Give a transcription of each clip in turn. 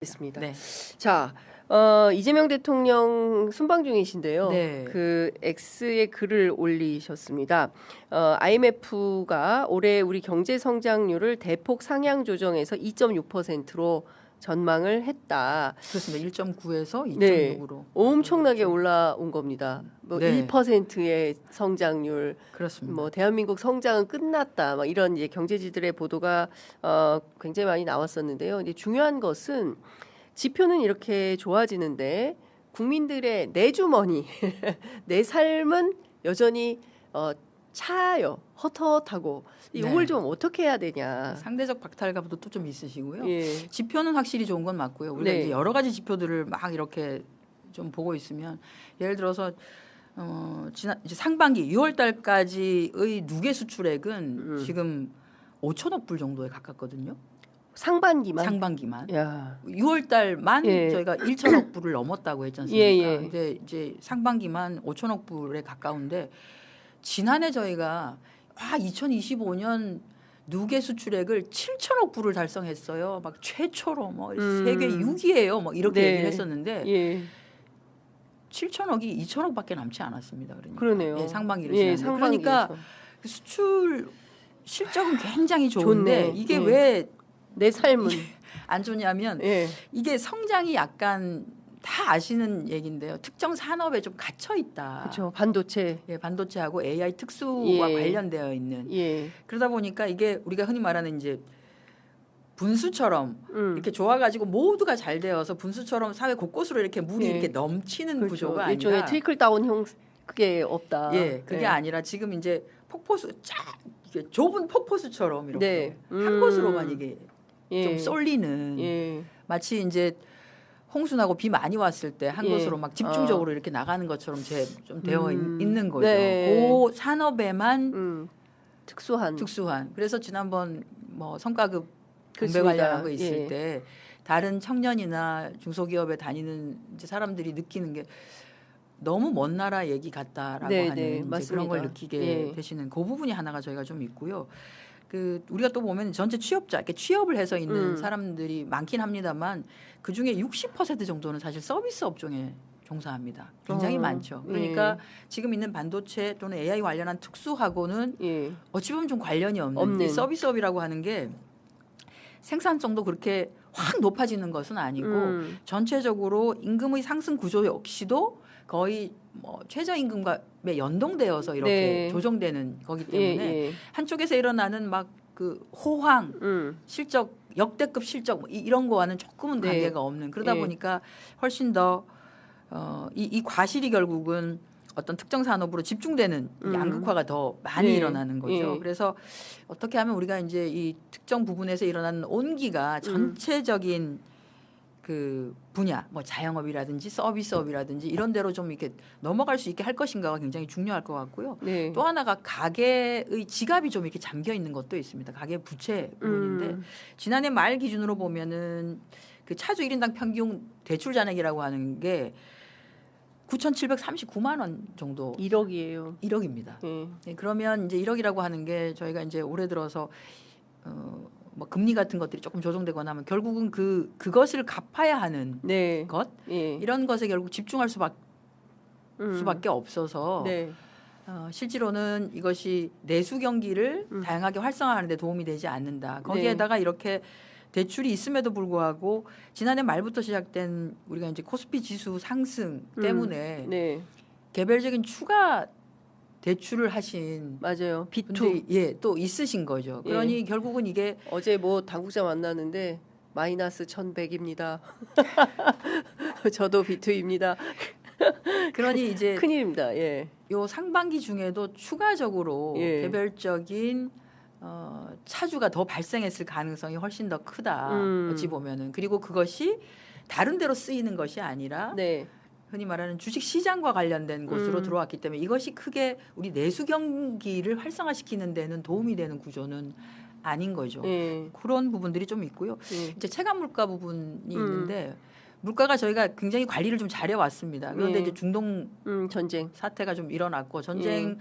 있습니다. 네. 자, 이재명 대통령 순방 중이신데요. 네. 그 X에 글을 올리셨습니다. IMF가 올해 우리 경제 성장률을 대폭 상향 조정해서 2.6%로 전망을 했다. 그렇습니다. 1.9에서 2.6으로. 네, 엄청나게 올라온 겁니다. 뭐 네. 1%의 성장률, 그렇습니다. 뭐 대한민국 성장은 끝났다. 막 이런 이제 경제지들의 보도가 굉장히 많이 나왔었는데요. 이제 중요한 것은 지표는 이렇게 좋아지는데 국민들의 내 주머니, 내 삶은 여전히 차요. 헛헛하고 이걸 네. 좀 어떻게 해야 되냐. 상대적 박탈감도 또 좀 있으시고요. 예. 지표는 확실히 좋은 건 맞고요. 우리가 네. 이제 여러 가지 지표들을 막 이렇게 좀 보고 있으면 예를 들어서 지난 이제 상반기 6월 달까지의 누계 수출액은 지금 5천억 불 정도에 가깝거든요. 상반기만. 상반기만. 야. 6월 달만 예. 저희가 1천억 불을 넘었다고 했지 않습니까? 예, 예. 근데 이제 상반기만 5천억 불에 가까운데 지난해 저희가 2025년 누계 수출액을 7천억 불을 달성했어요. 막 최초로 뭐 세계 6위예요. 뭐 이렇게 네. 얘기를 했었는데 예. 7천억이 2천억밖에 남지 않았습니다. 그러니까. 그러네요. 예, 상반기를 예, 지났는데. 그러니까 그 수출 실적은 굉장히 좋은데 좋네. 이게 예. 왜 내 삶은 안 좋냐면 예. 이게 성장이 약간 다 아시는 얘기인데요. 특정 산업에 좀 갇혀 있다. 그렇죠. 반도체. 예, 반도체하고 AI 특수와 예. 관련되어 있는. 예. 그러다 보니까 이게 우리가 흔히 말하는 이제 분수처럼 이렇게 좋아가지고 모두가 잘 되어서 분수처럼 사회 곳곳으로 이렇게 물이 예. 이렇게 넘치는 그렇죠. 구조가 일종의 아니라 트리클 다운 형 그게 없다. 예, 그게 아니라 지금 이제 폭포수 쫙 이렇게 좁은 폭포수처럼 이렇게 네. 한 곳으로만 이게 예. 좀 쏠리는 예. 마치 이제 홍수나고 비 많이 왔을 때 한 예. 곳으로 막 집중적으로 이렇게 나가는 것처럼 좀 되어 있는 거죠. 네. 그 산업에만 특수한. 그래서 지난번 뭐 성과급 분배 그렇습니다. 관련한 거 있을 예. 때 다른 청년이나 중소기업에 다니는 이제 사람들이 느끼는 게 너무 먼 나라 얘기 같다라고 네, 하는 네, 이제 맞습니다. 그런 걸 느끼게 예. 되시는 그 부분이 하나가 저희가 좀 있고요. 그 우리가 또 보면 전체 취업자, 이렇게 취업을 해서 있는 사람들이 많긴 합니다만 그 중에 60% 정도는 사실 서비스 업종에 종사합니다. 굉장히 많죠. 그러니까 지금 있는 반도체 또는 AI 관련한 특수하고는 예. 어찌 보면 좀 관련이 없는 이 서비스업이라고 하는 게 생산성도 그렇게 확 높아지는 것은 아니고 전체적으로 임금의 상승 구조 역시도 거의 뭐 최저임금과 연동되어서 이렇게 네. 조정되는 거기 때문에 예. 한쪽에서 일어나는 막 그 호황 실적 역대급 실적 뭐 이런 거와는 조금은 네. 관계가 없는 그러다 예. 보니까 훨씬 더 이 과실이 결국은 어떤 특정 산업으로 집중되는 양극화가 더 많이 네. 일어나는 거죠. 예. 그래서 어떻게 하면 우리가 이제 이 특정 부분에서 일어나는 온기가 전체적인 그 분야, 뭐 자영업이라든지 서비스업이라든지 이런 데로 좀 이렇게 넘어갈 수 있게 할 것인가가 굉장히 중요할 것 같고요. 네. 또 하나가 가계의 지갑이 좀 이렇게 잠겨 있는 것도 있습니다. 가계 부채 부분인데 지난해 말 기준으로 보면은 그 차주 1인당 평균 대출 잔액이라고 하는 게 9,739만 원 정도 1억이에요. 1억입니다. 예. 네, 그러면 이제 1억이라고 하는 게 저희가 이제 올해 들어서 뭐 금리 같은 것들이 조금 조정되거나 하면 결국은 그것을 갚아야 하는 네. 것 예. 이런 것에 결국 집중할 수밖에 없어서 네. 실제로는 이것이 내수 경기를 다양하게 활성화하는 데 도움이 되지 않는다. 거기에다가 이렇게 대출이 있음에도 불구하고 지난해 말부터 시작된 우리가 이제 코스피 지수 상승 때문에 네. 개별적인 추가 대출을 하신 맞아요. B2. 분들이 또 있으신 거죠. 그러니 결국은 이게 어제 뭐 당국자 만났는데 마이너스 1,100입니다. 저도 B2입니다. 그러니 이제 큰일입니다. 예. 요 상반기 중에도 추가적으로 예. 개별적인 차주가 더 발생했을 가능성이 훨씬 더 크다. 어찌 보면은 그리고 그것이 다른 데로 쓰이는 것이 아니라 네. 흔히 말하는 주식 시장과 관련된 곳으로 들어왔기 때문에 이것이 크게 우리 내수 경기를 활성화시키는 데는 도움이 되는 구조는 아닌 거죠. 예. 그런 부분들이 좀 있고요. 예. 이제 체감 물가 부분이 있는데 물가가 저희가 굉장히 관리를 좀 잘해왔습니다. 그런데 예. 이제 중동 전쟁. 사태가 좀 일어났고 전쟁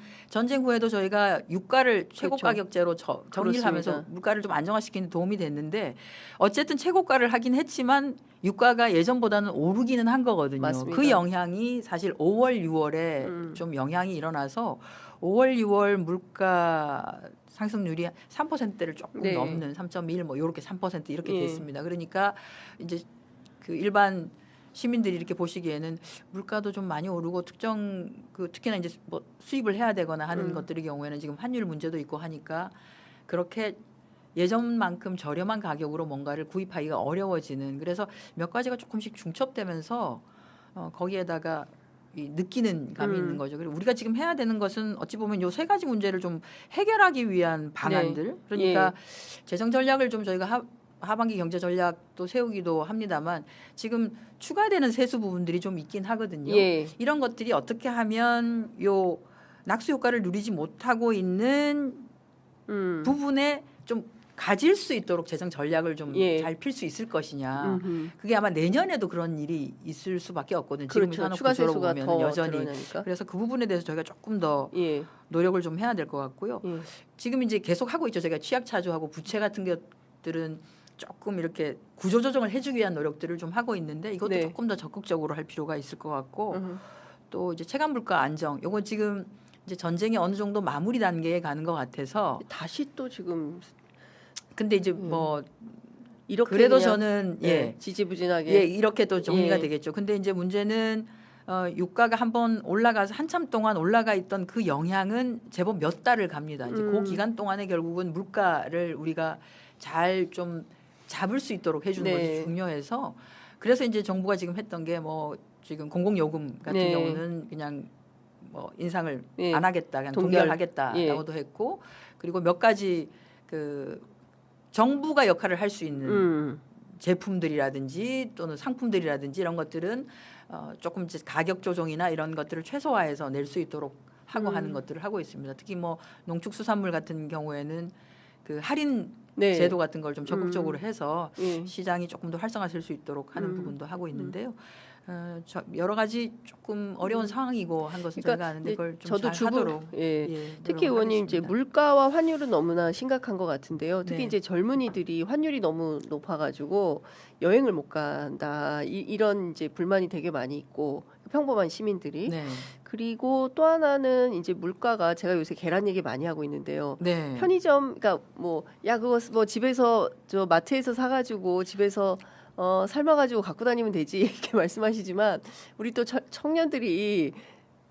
후에도 저희가 유가를 최고 그렇죠. 가격제로 정리를 하면서 그렇습니다. 물가를 좀 안정화시키는 데 도움이 됐는데 어쨌든 최고가를 하긴 했지만 유가가 예전보다는 오르기는 한 거거든요. 맞습니다. 그 영향이 사실 5월, 6월에 좀 영향이 일어나서 5월, 6월 물가 상승률이 3%를 조금 네. 넘는 3.1 뭐 이렇게 3% 이렇게 예. 됐습니다. 그러니까 이제 그 일반 시민들이 이렇게 보시기에는 물가도 좀 많이 오르고 특정 특히나 이제 뭐 수입을 해야 되거나 하는 것들의 경우에는 지금 환율 문제도 있고 하니까 그렇게 예전만큼 저렴한 가격으로 뭔가를 구입하기가 어려워지는 그래서 몇 가지가 조금씩 중첩되면서 거기에다가 이 느끼는 감이 있는 거죠. 그리고 우리가 지금 해야 되는 것은 어찌 보면 요 세 가지 문제를 좀 해결하기 위한 방안들. 네. 그러니까 재정 전략을 좀 저희가 하반기 경제 전략도 세우기도 합니다만 지금 추가되는 세수 부분들이 좀 있긴 하거든요. 예. 이런 것들이 어떻게 하면 요 낙수 효과를 누리지 못하고 있는 부분에 좀 가질 수 있도록 재정 전략을 좀 예. 잘 필 수 있을 것이냐. 음흠. 그게 아마 내년에도 그런 일이 있을 수밖에 없거든요. 지금 그렇죠. 산업 추가 구조로 세수가 보면 더 여전히. 드러나니까. 그래서 그 부분에 대해서 저희가 조금 더 예. 노력을 좀 해야 될 것 같고요. 예. 지금 이제 계속 하고 있죠. 제가 취약 차주하고 부채 같은 것들은 조금 이렇게 구조 조정을 해주기 위한 노력들을 좀 하고 있는데 이것도 네. 조금 더 적극적으로 할 필요가 있을 것 같고 음흠. 또 이제 체감 물가 안정. 요건 지금 이제 전쟁이 어느 정도 마무리 단계에 가는 것 같아서 다시 또 지금 근데 이제 뭐 이렇게 그래도 그냥, 저는 지지부진하게 예 이렇게 또 정리가 예. 되겠죠. 근데 이제 문제는 유가가 한번 올라가서 한참 동안 올라가 있던 그 영향은 제법 몇 달을 갑니다. 이제 그 기간 동안에 결국은 물가를 우리가 잘 좀 잡을 수 있도록 해주는 네. 것이 중요해서 그래서 이제 정부가 지금 했던 게 뭐 지금 공공요금 같은 네. 경우는 그냥 뭐 인상을 예. 안 하겠다, 그냥 동결. 동결하겠다라고도 했고 그리고 몇 가지 그 정부가 역할을 할 수 있는 제품들이라든지 또는 상품들이라든지 이런 것들은 조금 이제 가격 조정이나 이런 것들을 최소화해서 낼 수 있도록 하고 하는 것들을 하고 있습니다. 특히 뭐 농축수산물 같은 경우에는 그 할인 네. 제도 같은 걸 좀 적극적으로 해서 예. 시장이 조금 더 활성화될 수 있도록 하는 부분도 하고 있는데요. 여러 가지 조금 어려운 상황이고 한 것은 그러니까 저희가 아는데 그걸 좀 저도 잘 하도록 특히 노력을 의원님 이제 하겠습니다. 물가와 환율은 너무나 심각한 것 같은데요. 특히 네. 이제 젊은이들이 환율이 너무 높아가지고 여행을 못 간다 이런 이제 불만이 되게 많이 있고 평범한 시민들이 네. 그리고 또 하나는 이제 물가가 제가 요새 계란 얘기 많이 하고 있는데요. 네. 편의점 그러니까 뭐 야 그거 뭐 집에서 저 마트에서 사가지고 집에서 삶아가지고 갖고 다니면 되지 이렇게 말씀하시지만 우리 또 청년들이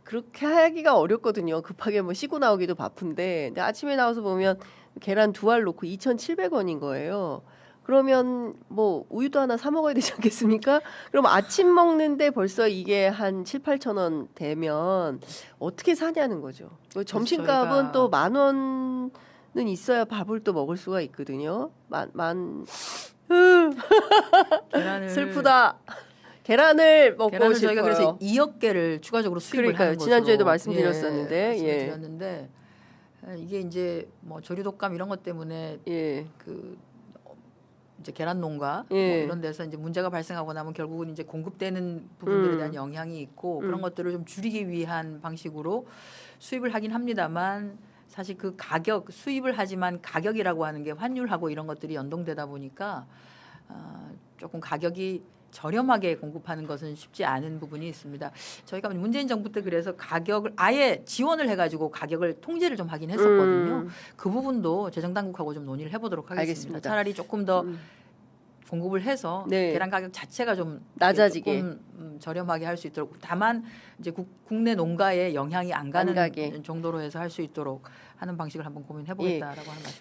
그렇게 하기가 어렵거든요. 급하게 뭐 씻고 나오기도 바쁜데 근데 아침에 나와서 보면 계란 2알 놓고 2,700원인 거예요. 그러면 뭐 우유도 하나 사 먹어야 되지 않겠습니까? 그럼 아침 먹는데 벌써 이게 한 7, 8천 원 되면 어떻게 사냐는 거죠. 점심값은 저희가- 또 10,000원은 있어야 밥을 또 먹을 수가 있거든요. 계란을 슬프다. 계란을 먹고 계란을 싶어요. 저희가 그래서 2억 개를 추가적으로 수입을 그러니까요. 하는 것으로 지난주에도 말씀드렸었는데, 말씀을 예. 드렸는데 이게 이제 뭐 조류 독감 이런 것 때문에 예. 그 이제 계란 농가 예. 뭐 이런 데서 이제 문제가 발생하고 나면 결국은 이제 공급되는 부분들에 대한 영향이 있고 그런 것들을 좀 줄이기 위한 방식으로 수입을 하긴 합니다만 사실 그 가격 수입을 하지만 가격이라고 하는 게 환율하고 이런 것들이 연동되다 보니까 조금 가격이 저렴하게 공급하는 것은 쉽지 않은 부분이 있습니다. 저희가 문재인 정부 때 그래서 가격을 아예 지원을 해가지고 가격을 통제를 좀 하긴 했었거든요. 그 부분도 재정당국하고 좀 논의를 해보도록 하겠습니다. 알겠습니다. 차라리 조금 더 공급을 해서 네. 계란 가격 자체가 좀 낮아지게. 조금 저렴하게 할 수 있도록 다만 이제 국내 농가에 영향이 안 가는 안 가게. 정도로 해서 할 수 있도록 하는 방식을 한번 고민해 보겠다라고 하는 말씀.